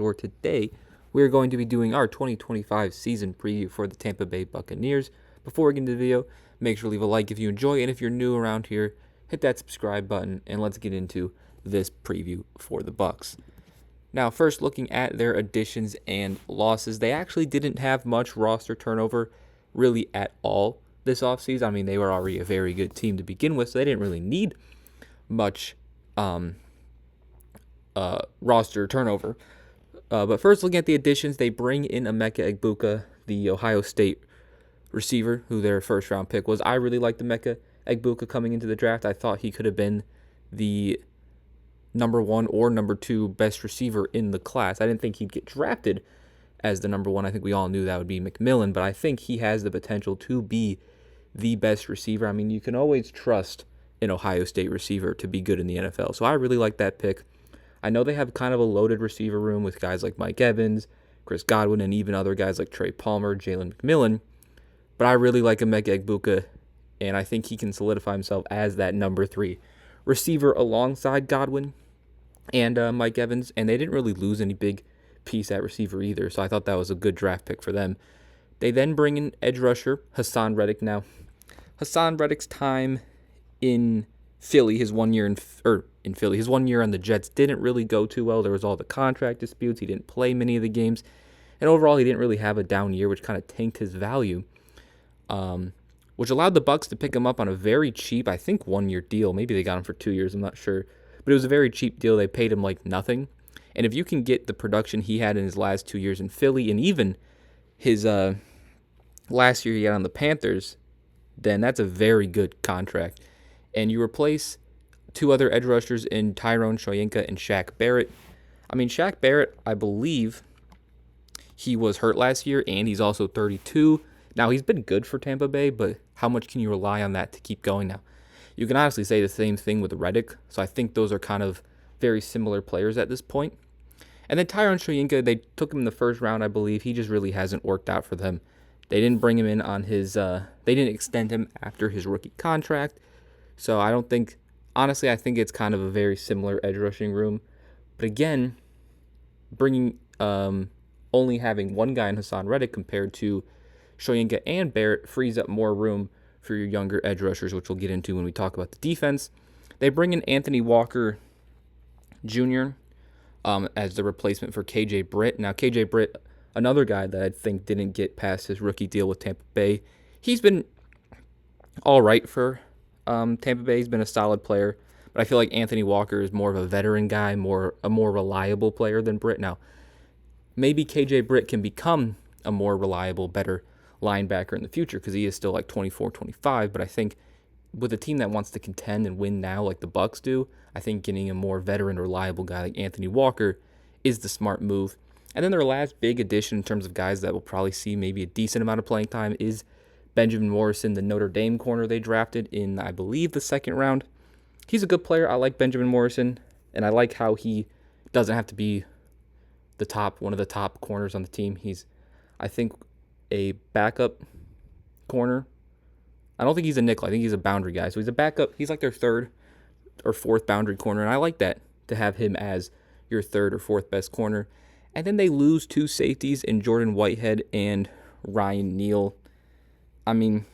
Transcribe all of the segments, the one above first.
Today, we're going to be doing our 2025 season preview for the Tampa Bay Buccaneers. Before we get into the video, make sure to leave a like if you enjoy, and if you're new around here, hit that subscribe button, and let's get into this preview for the Bucs. Now, first looking at their additions and losses, they actually didn't have much roster turnover really at all this offseason. I mean, they were already a very good team to begin with, so they didn't really need much roster turnover. But first, looking at the additions, they bring in Emeka Egbuka, the Ohio State receiver, who their first-round pick was. I really liked Emeka Egbuka coming into the draft. I thought he could have been the number 1 or number 2 best receiver in the class. I didn't think he'd get drafted as the number 1. I think we all knew that would be McMillan, but I think he has the potential to be the best receiver. I mean, you can always trust an Ohio State receiver to be good in the NFL. So I really like that pick. I know they have kind of a loaded receiver room with guys like Mike Evans, Chris Godwin, and even other guys like Trey Palmer, Jalen McMillan, but I really like Emeka Egbuka, and I think he can solidify himself as that number 3 receiver alongside Godwin and Mike Evans, and they didn't really lose any big piece at receiver either, so I thought that was a good draft pick for them. They then bring in edge rusher Hassan Reddick. Now, Hassan Reddick's time in Philly, his 1 year in Philly, his 1 year on the Jets didn't really go too well. There was all the contract disputes. He didn't play many of the games, and overall, he didn't really have a down year, which kind of tanked his value, which allowed the Bucs to pick him up on a very cheap, I think, 1-year deal. Maybe they got him for 2 years. I'm not sure, but it was a very cheap deal. They paid him like nothing, and if you can get the production he had in his last 2 years in Philly, and even his last year he had on the Panthers, then that's a very good contract. And you replace 2 other edge rushers in Tyrone Shoyinka and Shaq Barrett. I mean, Shaq Barrett, I believe he was hurt last year, and he's also 32. Now, he's been good for Tampa Bay, but how much can you rely on that to keep going now? You can honestly say the same thing with Reddick, so I think those are kind of very similar players at this point. And then Tyrone Shoyinka, they took him in the first round, I believe. He just really hasn't worked out for them. They didn't bring him in on his they didn't extend him after his rookie contract. So I don't think, honestly, I think it's kind of a very similar edge rushing room. But again, bringing only having one guy in Hassan Reddick compared to Shoyinka and Barrett frees up more room for your younger edge rushers, which we'll get into when we talk about the defense. They bring in Anthony Walker Jr. As the replacement for KJ Britt. Now, KJ Britt, another guy that I think didn't get past his rookie deal with Tampa Bay. He's been all right for Tampa Bay. He's been a solid player, but I feel like Anthony Walker is more of a veteran guy, a more reliable player than Britt. Now, maybe KJ Britt can become a more reliable, better linebacker in the future because he is still like 24, 25, but I think with a team that wants to contend and win now like the Bucs do, I think getting a more veteran, reliable guy like Anthony Walker is the smart move. And then their last big addition in terms of guys that will probably see maybe a decent amount of playing time is Benjamin Morrison, the Notre Dame corner they drafted in, I believe, the 2nd round. He's a good player. I like Benjamin Morrison, and I like how he doesn't have to be one of the top corners on the team. He's, I think, a backup corner. I don't think he's a nickel. I think he's a boundary guy. So he's a backup. He's like their 3rd or 4th boundary corner, and I like that, to have him as your 3rd or 4th best corner. And then they lose 2 safeties in Jordan Whitehead and Ryan Neal. I mean,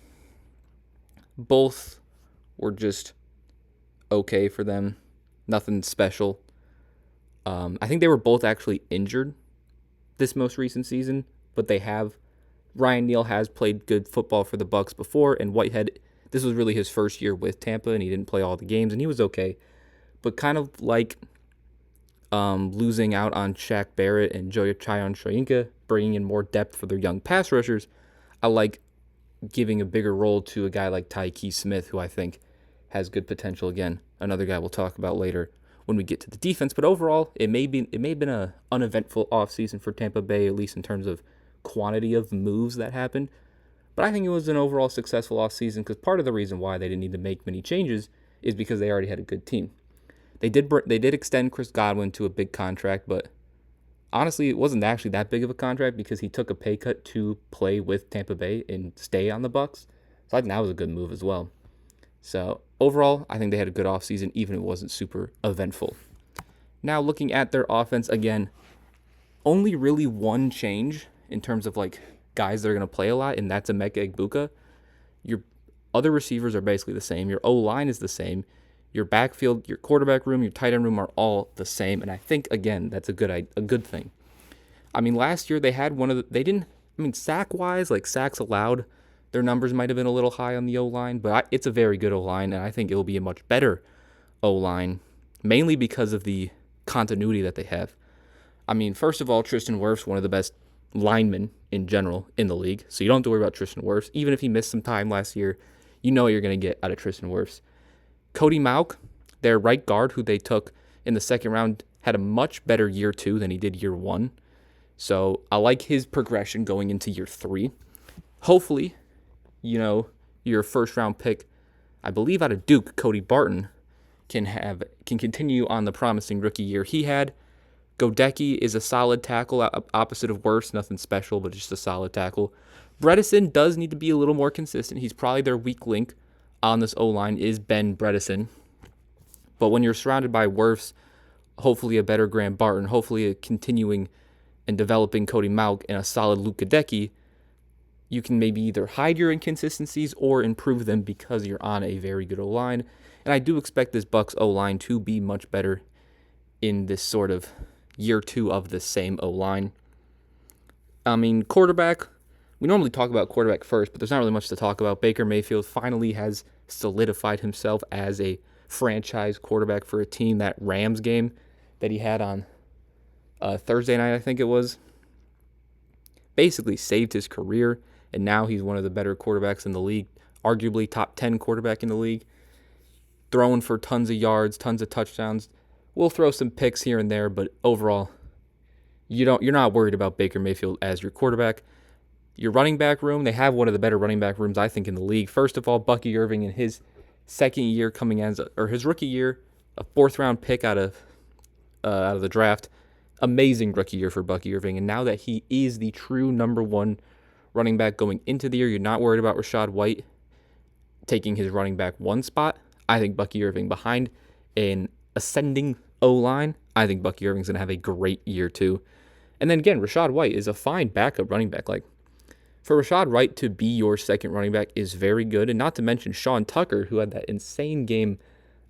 both were just okay for them. Nothing special. I think they were both actually injured this most recent season, but Ryan Neal has played good football for the Bucs before, and Whitehead, this was really his first year with Tampa, and he didn't play all the games, and he was okay. But kind of like losing out on Shaq Barrett and Tyrone Shoyinka, bringing in more depth for their young pass rushers, I like giving a bigger role to a guy like Tyke Smith, who I think has good potential. Again, another guy we'll talk about later when we get to the defense. But overall, it may have been an uneventful offseason for Tampa Bay, at least in terms of quantity of moves that happened. But I think it was an overall successful offseason because part of the reason why they didn't need to make many changes is because they already had a good team. They did extend Chris Godwin to a big contract, but honestly, it wasn't actually that big of a contract because he took a pay cut to play with Tampa Bay and stay on the Bucs. So I think that was a good move as well. So overall, I think they had a good offseason, even if it wasn't super eventful. Now looking at their offense, again, only really one change in terms of like guys that are going to play a lot, and that's Emeka Egbuka. Your other receivers are basically the same. Your O-line is the same. Your backfield, your quarterback room, your tight end room are all the same, and I think again that's a good thing. I mean, last year they had they didn't. I mean, sack wise, like sacks allowed, their numbers might have been a little high on the O-line, but it's a very good O-line, and I think it will be a much better O-line, mainly because of the continuity that they have. I mean, first of all, Tristan Wirfs, one of the best linemen in general in the league, so you don't have to worry about Tristan Wirfs. Even if he missed some time last year, you know what you're going to get out of Tristan Wirfs. Cody Mauch, their right guard, who they took in the second round, had a much better year 2 than he did year 1. So I like his progression going into year 3. Hopefully, your first round pick, I believe out of Duke, Cody Barton, can continue on the promising rookie year he had. Godecki is a solid tackle, opposite of Wirfs, nothing special, but just a solid tackle. Bredesen does need to be a little more consistent. He's probably their weak link on this O-line is Ben Bredesen. But when you're surrounded by Wirfs, hopefully a better Graham Barton, hopefully a continuing and developing Cody Mauch and a solid Luke Godecki, you can maybe either hide your inconsistencies or improve them because you're on a very good O-line. And I do expect this Bucs O-line to be much better in this sort of year 2 of the same O-line. I mean, quarterback, we normally talk about quarterback first, but there's not really much to talk about. Baker Mayfield finally has solidified himself as a franchise quarterback for a team. That Rams game that he had on Thursday night, I think it was, basically saved his career, and now he's one of the better quarterbacks in the league, arguably top 10 quarterback in the league, throwing for tons of yards, tons of touchdowns. We'll throw some picks here and there, but overall, you're not worried about Baker Mayfield as your quarterback. Your running back room, they have one of the better running back rooms, I think, in the league. First of all, Bucky Irving in his second year his rookie year, a 4th-round pick out of the draft. Amazing rookie year for Bucky Irving. And now that he is the true number 1 running back going into the year, you're not worried about Rachaad White taking his running back 1 spot. I think Bucky Irving behind an ascending O-line. I think Bucky Irving's going to have a great year too. And then again, Rachaad White is a fine backup running back. Like, for Rachaad White to be your second running back is very good. And not to mention Sean Tucker, who had that insane game,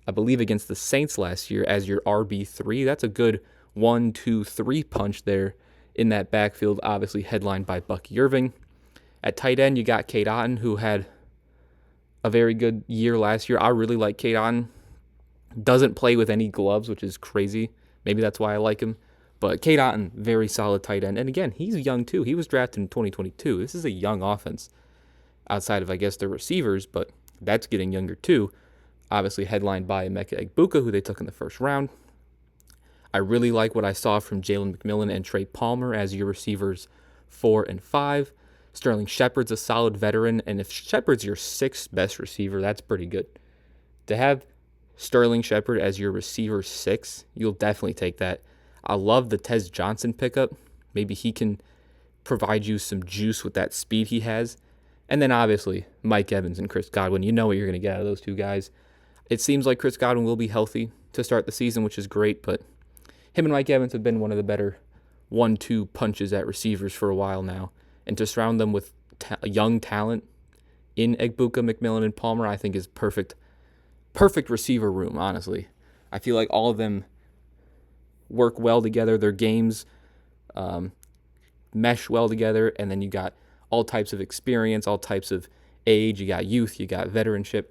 I believe, against the Saints last year as your RB3. That's a good 1, 2, 3 punch there in that backfield, obviously headlined by Bucky Irving. At tight end, you got Cade Otton, who had a very good year last year. I really like Cade Otton. Doesn't play with any gloves, which is crazy. Maybe that's why I like him. But Cade Otton, very solid tight end. And again, he's young too. He was drafted in 2022. This is a young offense outside of, I guess, the receivers, but that's getting younger too. Obviously headlined by Emeka Egbuka, who they took in the first round. I really like what I saw from Jalen McMillan and Trey Palmer as your receivers 4 and 5. Sterling Shepard's a solid veteran, and if Shepard's your 6th best receiver, that's pretty good. To have Sterling Shepard as your receiver 6, you'll definitely take that. I love the Tez Johnson pickup. Maybe he can provide you some juice with that speed he has. And then obviously Mike Evans and Chris Godwin. You know what you're going to get out of those two guys. It seems like Chris Godwin will be healthy to start the season, which is great, but him and Mike Evans have been one of the better 1-2 punches at receivers for a while now. And to surround them with young talent in Egbuka, McMillan, and Palmer, I think is perfect receiver room, honestly. I feel like all of them work well together. Their games mesh well together, and then you got all types of experience, all types of age. You got youth, you got veteranship.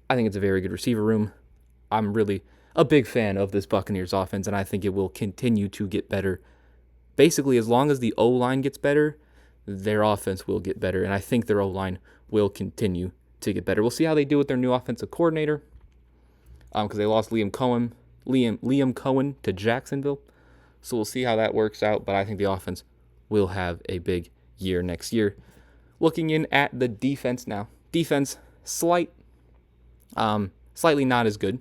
I think it's a very good receiver room. I'm really a big fan of this Buccaneers offense, and I think it will continue to get better. Basically, as long as the O-line gets better, their offense will get better, and I think their O-line will continue to get better. We'll see how they do with their new offensive coordinator, because they lost Liam Cohen to Jacksonville, so we'll see how that works out, but I think the offense will have a big year next year. Looking in at the defense now. Defense, slightly not as good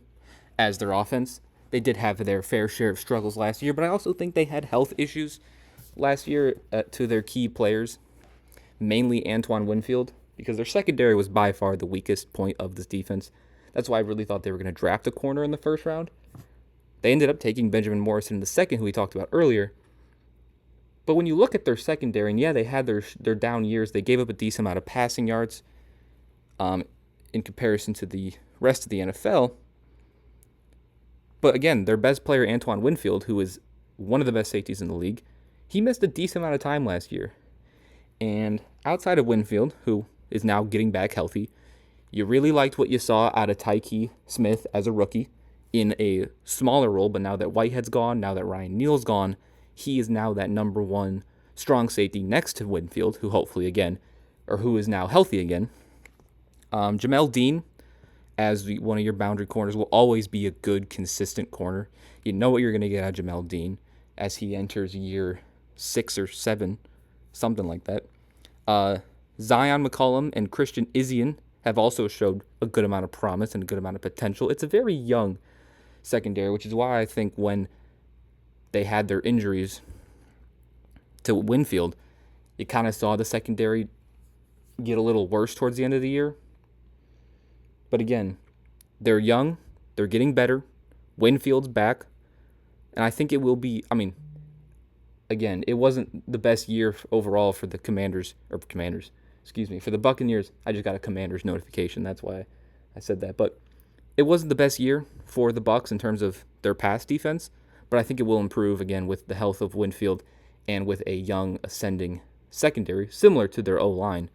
as their offense. They did have their fair share of struggles last year, but I also think they had health issues last year to their key players, mainly Antoine Winfield, because their secondary was by far the weakest point of this defense. That's why I really thought they were going to draft a corner in the first round. They ended up taking Benjamin Morrison in the second, who we talked about earlier. But when you look at their secondary, and yeah, they had their down years, they gave up a decent amount of passing yards um, in comparison to the rest of the NFL. But again, their best player, Antoine Winfield, who is one of the best safeties in the league, he missed a decent amount of time last year. And outside of Winfield, who is now getting back healthy, you really liked what you saw out of Tyke Smith as a rookie in a smaller role. But now that Whitehead's gone, now that Ryan Neal's gone, he is now that number one strong safety next to Winfield, who hopefully again, or who is now healthy again. Jamel Dean, as one of your boundary corners, will always be a good, consistent corner. You know what you're going to get out of Jamel Dean as he enters year 6 or 7, something like that. Zion McCollum and Christian Izien have also showed a good amount of promise and a good amount of potential. It's a very young secondary, which is why I think when they had their injuries to Winfield, you kind of saw the secondary get a little worse towards the end of the year. But again, they're young, they're getting better. Winfield's back, and I think it will be, again, it wasn't the best year overall for the for the Buccaneers. I just got a Commanders notification, that's why I said that. But it wasn't the best year for the Bucs in terms of their pass defense, but I think it will improve again with the health of Winfield and with a young ascending secondary, similar to their O-line.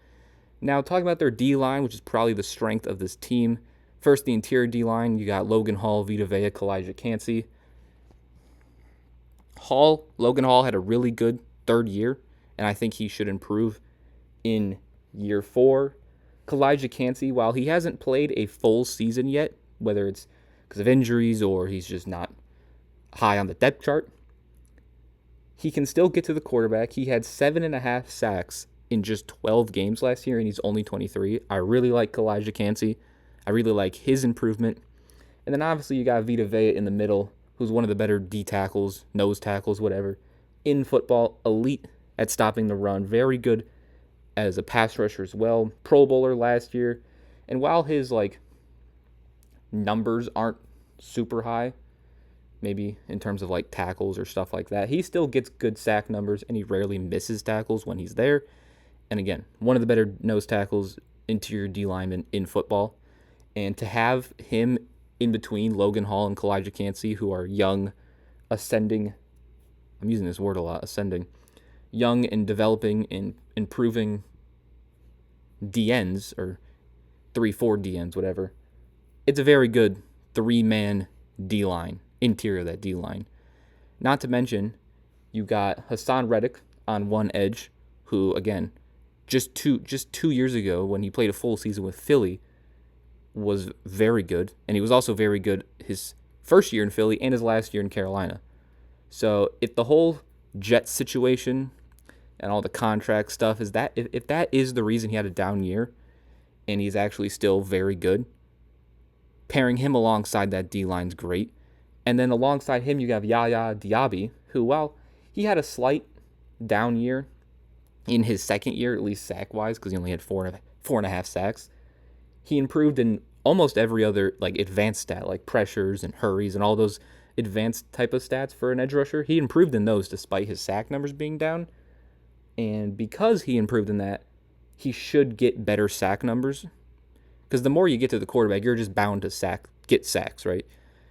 Now, talking about their D-line, which is probably the strength of this team. First, the interior D-line, you got Logan Hall, Vita Vea, Kalijah Cansey. Logan Hall had a really good third year, and I think he should improve in year 4. Kalijah Cansey, while he hasn't played a full season yet, whether it's because of injuries or he's just not high on the depth chart, he can still get to the quarterback. He had 7.5 sacks in just 12 games last year, and he's only 23. I really like Kalijah Cansey. I really like his improvement. And then obviously you got Vita Vea in the middle, who's one of the better D tackles, nose tackles, whatever, in football. Elite at stopping the run. Very good as a pass rusher as well. Pro Bowler last year. And while his numbers aren't super high, maybe in terms of tackles or stuff like that, he still gets good sack numbers, and he rarely misses tackles when he's there. And again, one of the better nose tackles, interior D linemen in football. And to have him in between Logan Hall and Kalijah Cansey, who are young, ascending, I'm using this word a lot, ascending, young and developing and improving DNs, or 3-4 DNs, whatever. It's a very good 3-man D-line, interior of that D-line. Not to mention, you got Hassan Reddick on one edge, who, again, just two years ago, when he played a full season with Philly, was very good. And he was also very good his first year in Philly and his last year in Carolina. So if the whole Jets situation and all the contract stuff is that, if that is the reason he had a down year and he's actually still very good, pairing him alongside that D-line's great. And then alongside him, you have Yaya Diaby, who, while he had a slight down year in his second year, at least sack-wise, because he only had 4.5 sacks, he improved in almost every other advanced stat, like pressures and hurries and all those advanced type of stats for an edge rusher. He improved in those despite his sack numbers being down. And because he improved in that, he should get better sack numbers. Because the more you get to the quarterback, you're just bound to get sacks, right?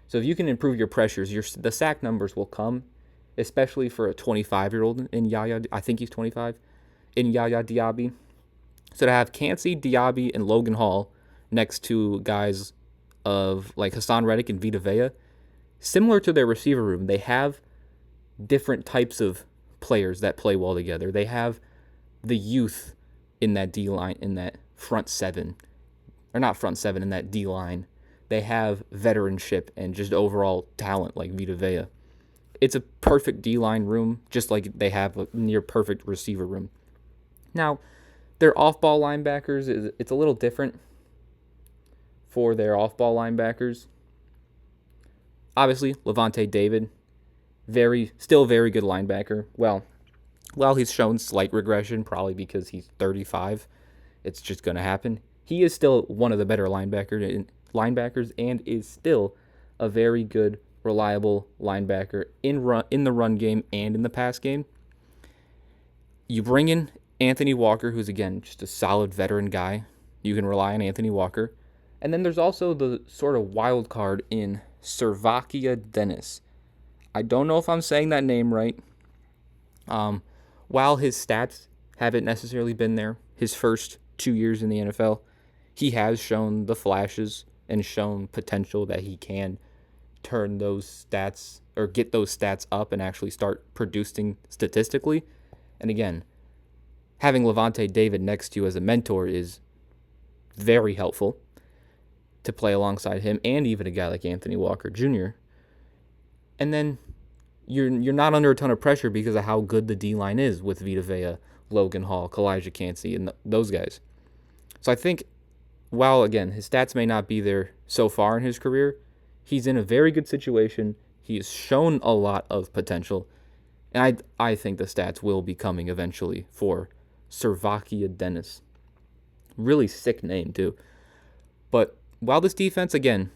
So if you can improve your pressures, the sack numbers will come, especially for a 25-year-old in Yaya. I think he's 25, in Yaya Diaby. So to have Cansey, Diaby, and Logan Hall next to guys of Hassan Reddick and Vita Vea, similar to their receiver room, they have different types of players that play well together. They have the youth in that D-line, in that front seven, or not front seven, in that D-line. They have veteranship and just overall talent like Vita Vea. It's a perfect D-line room, just like they have a near perfect receiver room. Now, their off-ball linebackers, it's a little different for their off-ball linebackers. Obviously, Levante David, still very good linebacker. Well, he's shown slight regression, probably because he's 35. It's just going to happen. He is still one of the better linebackers and is still a very good, reliable linebacker in the run game and in the pass game. You bring in Anthony Walker, who's, again, just a solid veteran guy. You can rely on Anthony Walker. And then there's also the sort of wild card in Servakia Dennis. I don't know if I'm saying that name right. While his stats haven't necessarily been there his first 2 years in the NFL, he has shown the flashes and shown potential that he can turn those stats or get those stats up and actually start producing statistically. And again, having Levante David next to you as a mentor is very helpful to play alongside him, and even a guy like Anthony Walker Jr. And then you're not under a ton of pressure because of how good the D-line is with Vita Vea, Logan Hall, Kalijah Cansey, and those guys. So I think, while, again, his stats may not be there so far in his career, he's in a very good situation. He has shown a lot of potential. And I think the stats will be coming eventually for Servakia Dennis. Really sick name, too. But while this defense, again,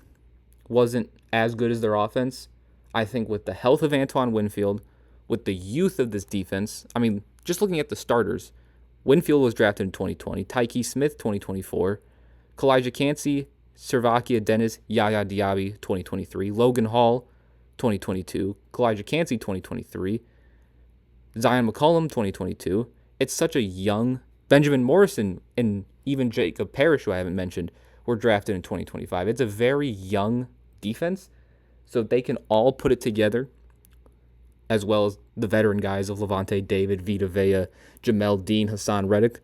wasn't as good as their offense, I think with the health of Antoine Winfield, with the youth of this defense, I mean, just looking at the starters, Winfield was drafted in 2020, Tyke Smith 2024, Kalijah Cansey, Servakia Dennis, Yaya Diaby 2023, Logan Hall 2022, Kalijah Cansey 2023, Zion McCollum 2022. It's such a young Benjamin Morrison and even Jacob Parrish, who I haven't mentioned, were drafted in 2025. It's a very young defense, so they can all put it together, as well as the veteran guys of Levante David, Vita Vea, Jamel Dean, Hassan Reddick.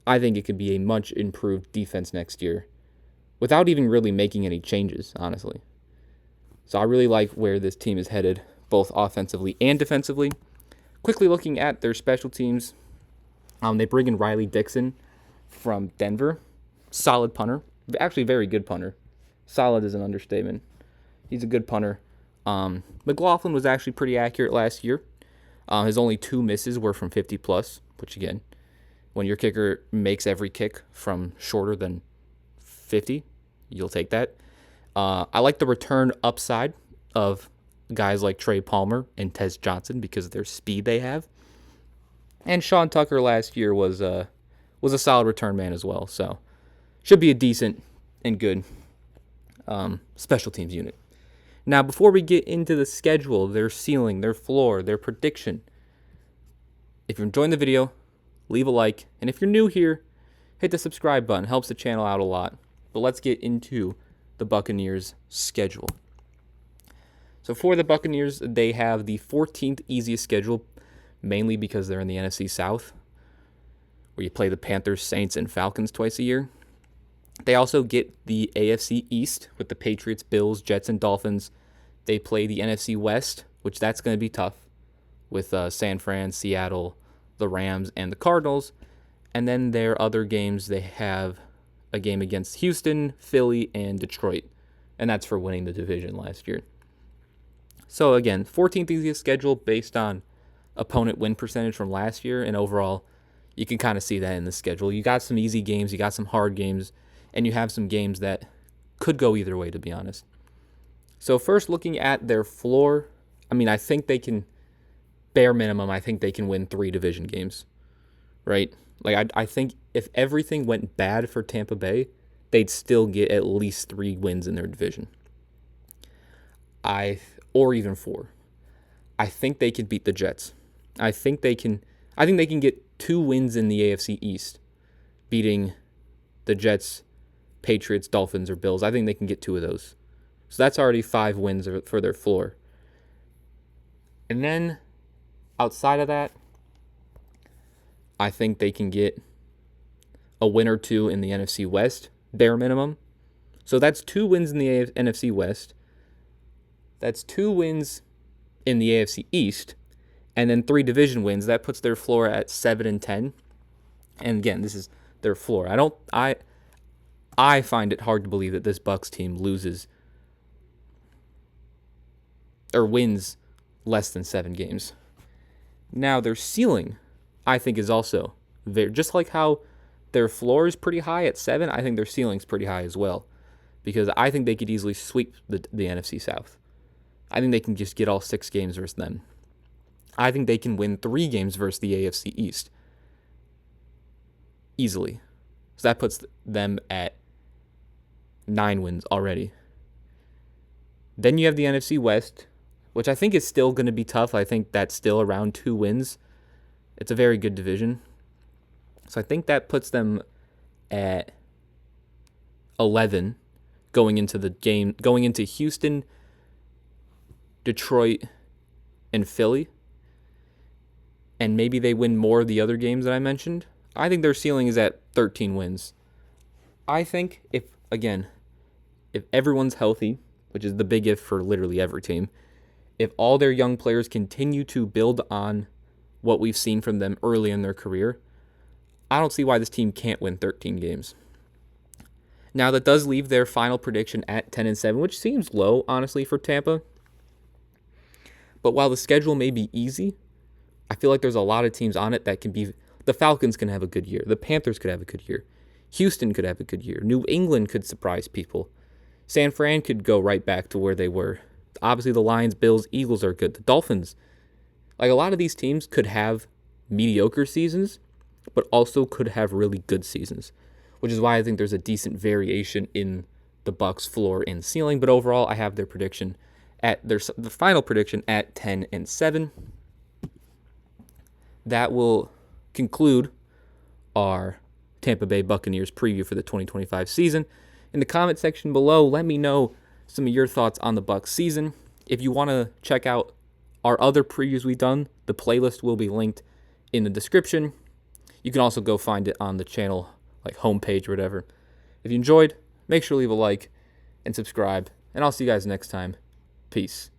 I think it could be a much improved defense next year without even really making any changes, honestly. So I really like where this team is headed, both offensively and defensively. Quickly looking at their special teams, they bring in Riley Dixon from Denver. Solid punter. Actually, very good punter. Solid is an understatement. He's a good punter. McLaughlin was actually pretty accurate last year. His only 2 misses were from 50+, which, again, when your kicker makes every kick from shorter than 50, you'll take that. I like the return upside of guys like Trey Palmer and Tez Johnson because of their speed they have. And Sean Tucker last year was a solid return man as well. So should be a decent and good special teams unit. Now, before we get into the schedule, their ceiling, their floor, their prediction, if you're enjoying the video, leave a like. And if you're new here, hit the subscribe button. Helps the channel out a lot. But let's get into the Buccaneers' schedule. So for the Buccaneers, they have the 14th easiest schedule, mainly because they're in the NFC South, where you play the Panthers, Saints, and Falcons twice a year. They also get the AFC East with the Patriots, Bills, Jets, and Dolphins. They play the NFC West, which that's going to be tough, with San Fran, Seattle, the Rams, and the Cardinals. And then their other games, they have a game against Houston, Philly, and Detroit. And that's for winning the division last year. So again, 14th easiest schedule based on opponent win percentage from last year. And overall, you can kind of see that in the schedule. You got some easy games, you got some hard games, and you have some games that could go either way, to be honest. So first, looking at their floor, I mean, I think they can, bare minimum, I think they can win 3 division games, right? Like, I think if everything went bad for Tampa Bay, they'd still get at least 3 wins in their division. Or even 4. I think they could beat the Jets. I think they can get 2 wins in the AFC East, beating the Jets, Patriots, Dolphins, or Bills. I think they can get 2 of those. So that's already 5 wins for their floor. And then outside of that, I think they can get a win or 2 in the NFC West, bare minimum. So that's 2 wins in the NFC West. That's 2 wins in the AFC East, and then 3 division wins. That puts their floor at 7-10. And again, this is their floor. I find it hard to believe that this Bucs team loses or wins less than 7 games. Now, their ceiling, I think, is also very, just like how their floor is pretty high at 7, I think their ceiling's pretty high as well, because I think they could easily sweep the NFC South. I think they can just get all 6 games versus them. I think they can win 3 games versus the AFC East. easily. So that puts them at 9 wins already. Then you have the NFC West, which I think is still going to be tough. I think that's still around 2 wins. It's a very good division. So I think that puts them at 11 going into Houston, Detroit, and Philly. And maybe they win more of the other games that I mentioned. I think their ceiling is at 13 wins. I think if everyone's healthy, which is the big if for literally every team, if all their young players continue to build on what we've seen from them early in their career, I don't see why this team can't win 13 games. Now, that does leave their final prediction at 10-7, which seems low, honestly, for Tampa. But while the schedule may be easy, I feel like there's a lot of teams on it that can be... The Falcons can have a good year. The Panthers could have a good year. Houston could have a good year. New England could surprise people. San Fran could go right back to where they were. Obviously, the Lions, Bills, Eagles are good. The Dolphins. Like, a lot of these teams could have mediocre seasons, but also could have really good seasons, which is why I think there's a decent variation in the Bucs' floor and ceiling. But overall, I have their prediction the final prediction at 10-7. That will conclude our Tampa Bay Buccaneers preview for the 2025 season. In the comment section below, let me know some of your thoughts on the Bucs season. If you want to check out our other previews we've done, the playlist will be linked in the description. You can also go find it on the channel, like homepage or whatever. If you enjoyed, make sure to leave a like and subscribe, and I'll see you guys next time. Peace.